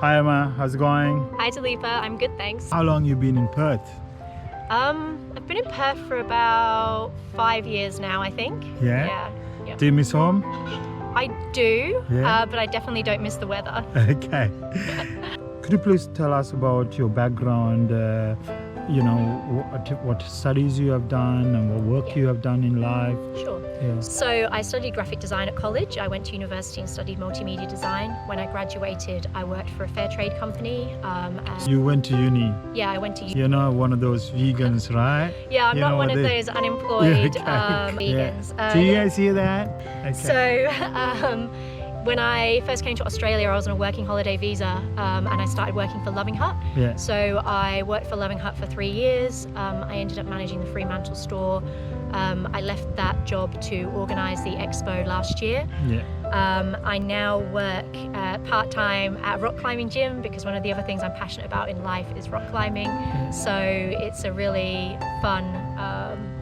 Hi Emma, how's it going? Hi Dileepa, I'm good, thanks. How long you been in Perth? I've been in Perth for about 5 years now, I think. Yeah? Yeah. Do you miss home? I do, Yeah? but I definitely don't miss the weather. Okay. Could you please tell us about your background, what studies you have done and what work you have done in life? Sure. Yeah. So I studied graphic design at college. I went to university and studied multimedia design. When I graduated, I worked for a fair trade company. And You went to uni. yeah, I went to uni. You're not one of those vegans, right? Yeah, I'm You not know one what of they- those unemployed Yeah. vegans. Do you Yeah. guys hear that? Okay. So when I first came to Australia, I was on a working holiday visa and I started working for Loving Hut. Yeah. So I worked for Loving Hut for 3 years. I ended up managing the Fremantle store. I left that job to organise the expo last year. Yeah. I now work part-time at a rock climbing gym because one of the other things I'm passionate about in life is rock climbing. So it's a really fun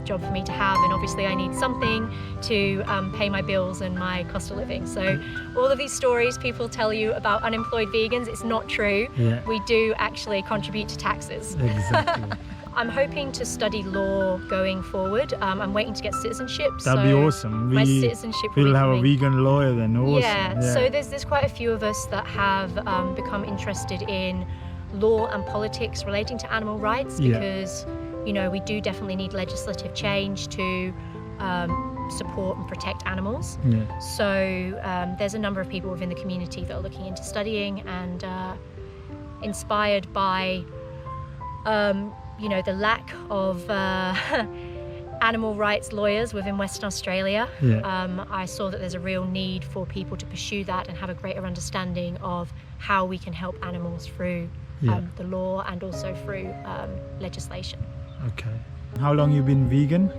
job for me to have, and obviously I need something to pay my bills and my cost of living. So all of these stories people tell you about unemployed vegans, it's not true. Yeah. We do actually contribute to taxes. Exactly. I'm hoping to study law going forward. I'm waiting to get citizenship. That'd be awesome. My citizenship will We'll be have a coming. vegan lawyer then. Awesome. Yeah, so there's quite a few of us that have become interested in law and politics relating to animal rights Yeah. because, we do definitely need legislative change to support and protect animals. Yeah. So there's a number of people within the community that are looking into studying and inspired by, the lack of animal rights lawyers within Western Australia. Yeah. I saw that there's a real need for people to pursue that and have a greater understanding of how we can help animals through Yeah. the law and also through legislation. Okay. How long you been vegan?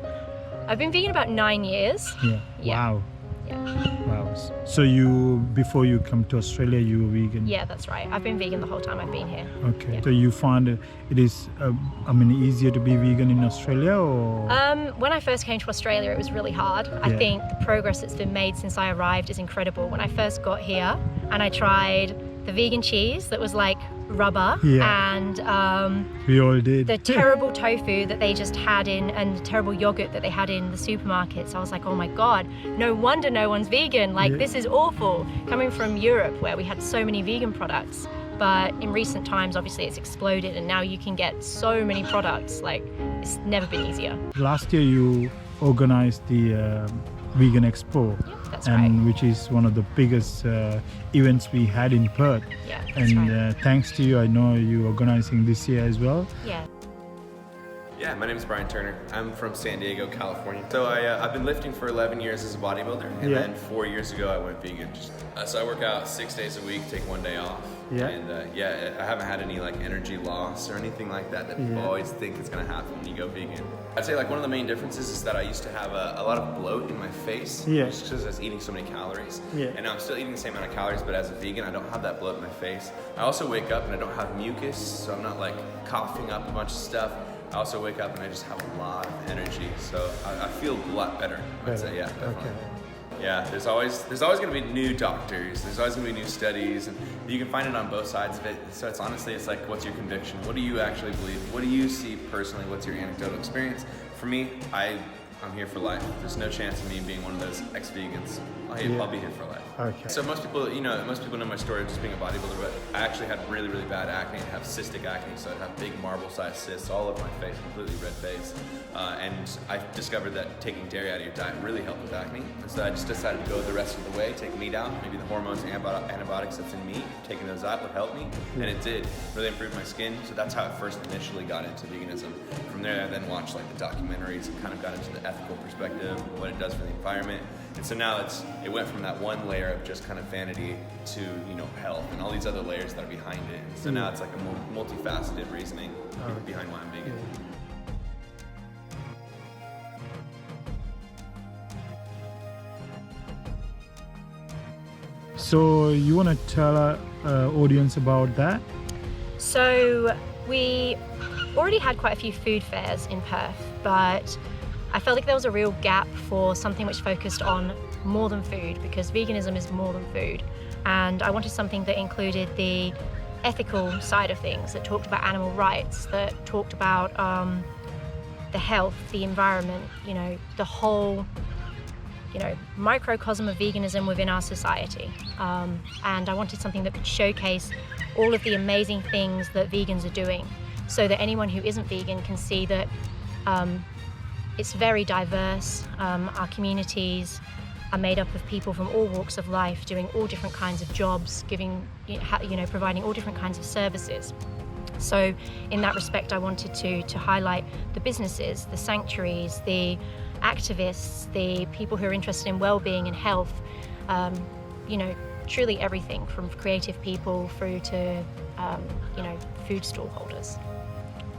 I've been vegan about 9 years. Yeah. Yeah. Wow. Yeah. Wow. So before you come to Australia, you were vegan? Yeah, that's right. I've been vegan the whole time I've been here. Okay. Yeah. So you find it is, easier to be vegan in Australia or? When I first came to Australia, it was really hard. I Yeah. think the progress that's been made since I arrived is incredible. When I first got here and I tried the vegan cheese that was like rubber and We all did. the terrible tofu that they just had and the terrible yogurt that they had in the supermarkets. I was like, oh my God, no wonder no one's vegan. Like, Yeah. this is awful. Coming from Europe where we had so many vegan products. But in recent times, obviously it's exploded and now you can get so many products. Like, it's never been easier. Last year you organized the Vegan Expo. Yeah, that's right. Which is one of the biggest events we had in Perth. Yeah, that's And right. thanks to you, I know you're organizing this year as well. Yeah. Yeah, my name is Brian Turner. I'm from San Diego, California. So I've been lifting for 11 years as a bodybuilder, and Yeah. then 4 years ago I went vegan. So I work out 6 days a week, take 1 day off. Yeah. And I haven't had any energy loss or anything like that people Yeah. always think is gonna happen when you go vegan. I'd say one of the main differences is that I used to have a lot of bloat in my face, Yeah. just because I was eating so many calories. Yeah. And now I'm still eating the same amount of calories, but as a vegan, I don't have that bloat in my face. I also wake up and I don't have mucus, so I'm not coughing up a bunch of stuff. I also wake up and I just have a lot of energy, so I feel a lot better. I'd say, yeah, definitely. Okay. Yeah, there's always going to be new doctors. There's always going to be new studies, and you can find it on both sides of it. So it's honestly, what's your conviction? What do you actually believe? What do you see personally? What's your anecdotal experience? For me, I'm here for life. There's no chance of me being one of those ex-vegans. I'll be here for life. Okay. So most people know my story of just being a bodybuilder, but I actually had really, really bad acne. I have cystic acne, so I have big marble-sized cysts all over my face, completely red face. And I discovered that taking dairy out of your diet really helped with acne. And so I just decided to go the rest of the way, take meat out, maybe the hormones and antibiotics that's in meat, taking those out would help me. And it did, really improved my skin. So that's how I first initially got into veganism. From there, I then watched the documentaries and kind of got into the ethical perspective, what it does for the environment. And so now it went from that one layer of just kind of vanity to, health and all these other layers that are behind it. And so now it's like a multifaceted reasoning behind why I'm vegan. So you want to tell our audience about that? So we already had quite a few food fairs in Perth, but I felt like there was a real gap for something which focused on more than food, because veganism is more than food. And I wanted something that included the ethical side of things, that talked about animal rights, that talked about the health, the environment, you know, the whole, you know, microcosm of veganism within our society. And I wanted something that could showcase all of the amazing things that vegans are doing, so that anyone who isn't vegan can see that it's very diverse. Our communities are made up of people from all walks of life, doing all different kinds of jobs, providing all different kinds of services. So in that respect, I wanted to highlight the businesses, the sanctuaries, the activists, the people who are interested in well-being and health, truly everything from creative people through to, food stall holders.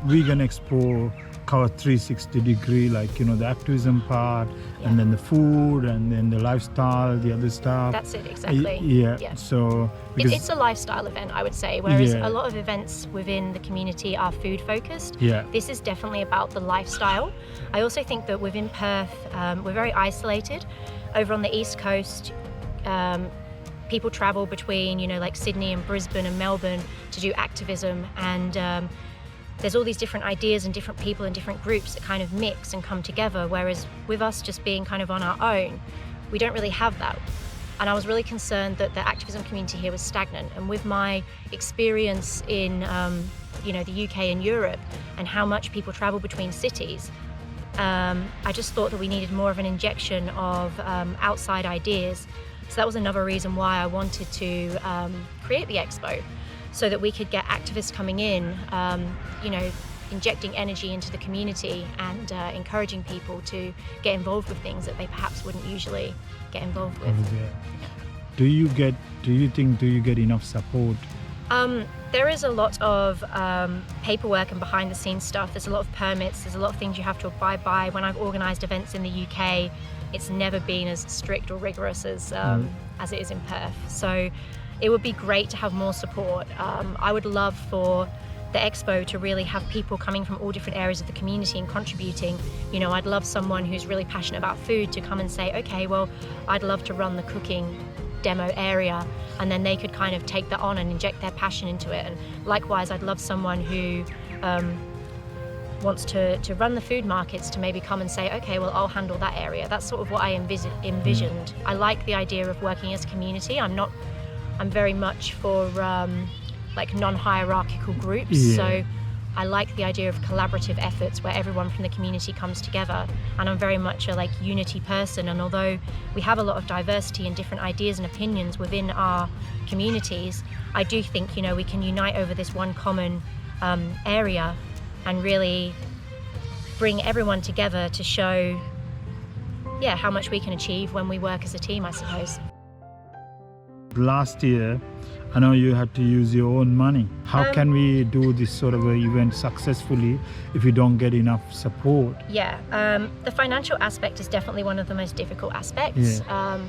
Vegan Expo covered 360 degree, like, you know, the activism part, Yeah. and then the food, and then the lifestyle, the other stuff. That's it, exactly. Yeah. So It's a lifestyle event, I would say, whereas Yeah. a lot of events within the community are food focused. Yeah. This is definitely about the lifestyle. I also think that within Perth, we're very isolated. Over on the East Coast, people travel between, like Sydney and Brisbane and Melbourne to do activism, and there's all these different ideas and different people and different groups that kind of mix and come together, whereas with us just being kind of on our own, we don't really have that. And I was really concerned that the activism community here was stagnant. And with my experience in the UK and Europe, and how much people travel between cities, I just thought that we needed more of an injection of outside ideas. So that was another reason why I wanted to create the expo, so that we could get activists coming in, injecting energy into the community and encouraging people to get involved with things that they perhaps wouldn't usually get involved with. Do you get enough support? There is a lot of paperwork and behind the scenes stuff. There's a lot of permits, there's a lot of things you have to abide by. When I've organised events in the UK, it's never been as strict or rigorous as it is in Perth. So it would be great to have more support. I would love for the expo to really have people coming from all different areas of the community and contributing. I'd love someone who's really passionate about food to come and say, okay, well, I'd love to run the cooking demo area, and then they could kind of take that on and inject their passion into it. And likewise, I'd love someone who wants to run the food markets to maybe come and say, okay, well, I'll handle that area. That's sort of what I envisioned. I like the idea of working as a community. I'm very much for non-hierarchical groups. Yeah. So I like the idea of collaborative efforts where everyone from the community comes together. And I'm very much a unity person. And although we have a lot of diversity and different ideas and opinions within our communities, I do think, we can unite over this one common area and really bring everyone together to show, how much we can achieve when we work as a team, I suppose. Last year, I know you had to use your own money. How can we do this sort of an event successfully if we don't get enough support? The financial aspect is definitely one of the most difficult aspects. Yeah.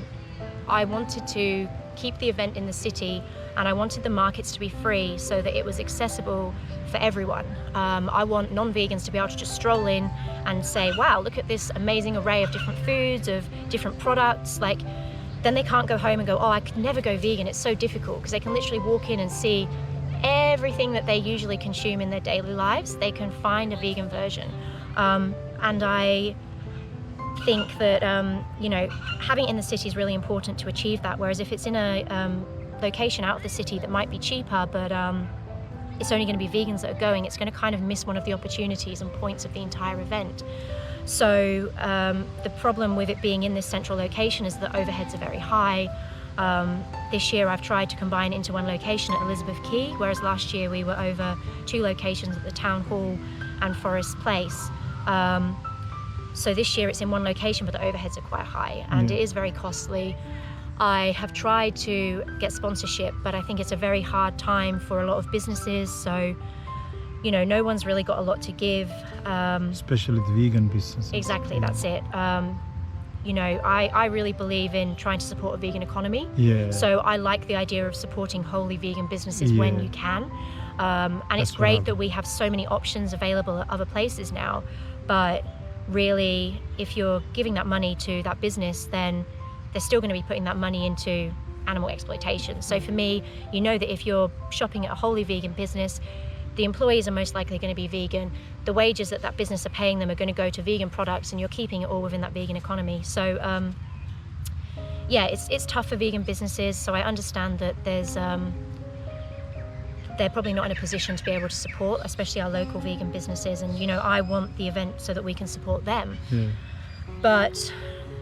I wanted to keep the event in the city, and I wanted the markets to be free so that it was accessible for everyone. I want non-vegans to be able to just stroll in and say, wow, look at this amazing array of different foods, of different products. Then they can't go home and go, oh, I could never go vegan, it's so difficult, because they can literally walk in and see everything that they usually consume in their daily lives. They can find a vegan version. And I think that, having it in the city is really important to achieve that, whereas if it's in a location out of the city that might be cheaper, but it's only going to be vegans that are going, it's going to kind of miss one of the opportunities and points of the entire event. So the problem with it being in this central location is that overheads are very high. This year I've tried to combine it into one location at Elizabeth Quay, whereas last year we were over 2 locations at the Town Hall and Forest Place. So this year it's in one location, but the overheads are quite high, and it is very costly. I have tried to get sponsorship, but I think it's a very hard time for a lot of businesses. So no one's really got a lot to give. Especially the vegan business. Exactly, that's it. I really believe in trying to support a vegan economy. Yeah. So I like the idea of supporting wholly vegan businesses when you can. And it's That's great that we have so many options available at other places now. But really, if you're giving that money to that business, then they're still going to be putting that money into animal exploitation. So for me, you know that if you're shopping at a wholly vegan business, the employees are most likely going to be vegan. The wages that that business are paying them are going to go to vegan products, and you're keeping it all within that vegan economy. So yeah, it's tough for vegan businesses. So I understand that they're probably not in a position to be able to support, especially our local vegan businesses. And, you know, I want the event so that we can support them. Yeah. But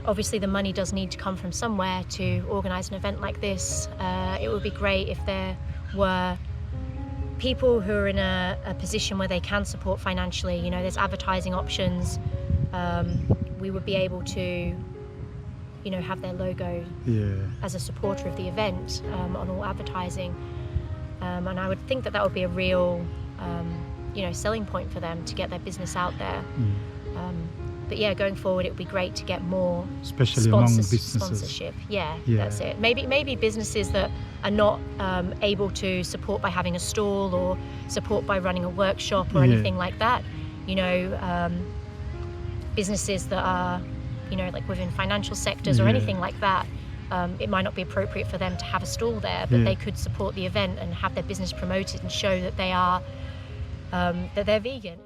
obviously the money does need to come from somewhere to organise an event like this. It would be great if there were people who are in a position where they can support financially. You know, there's advertising options. We would be able to, you know, have their logo as a supporter of the event on all advertising. And I would think that that would be a real, you know, selling point for them to get their business out there. But yeah, going forward, it would be great to get more especially among businesses. Sponsorship. Yeah, that's it. Maybe businesses that are not able to support by having a stall or support by running a workshop or anything like that. You know, businesses that are, you know, like within financial sectors or anything like that. It might not be appropriate for them to have a stall there, but they could support the event and have their business promoted and show that they are that they're vegan.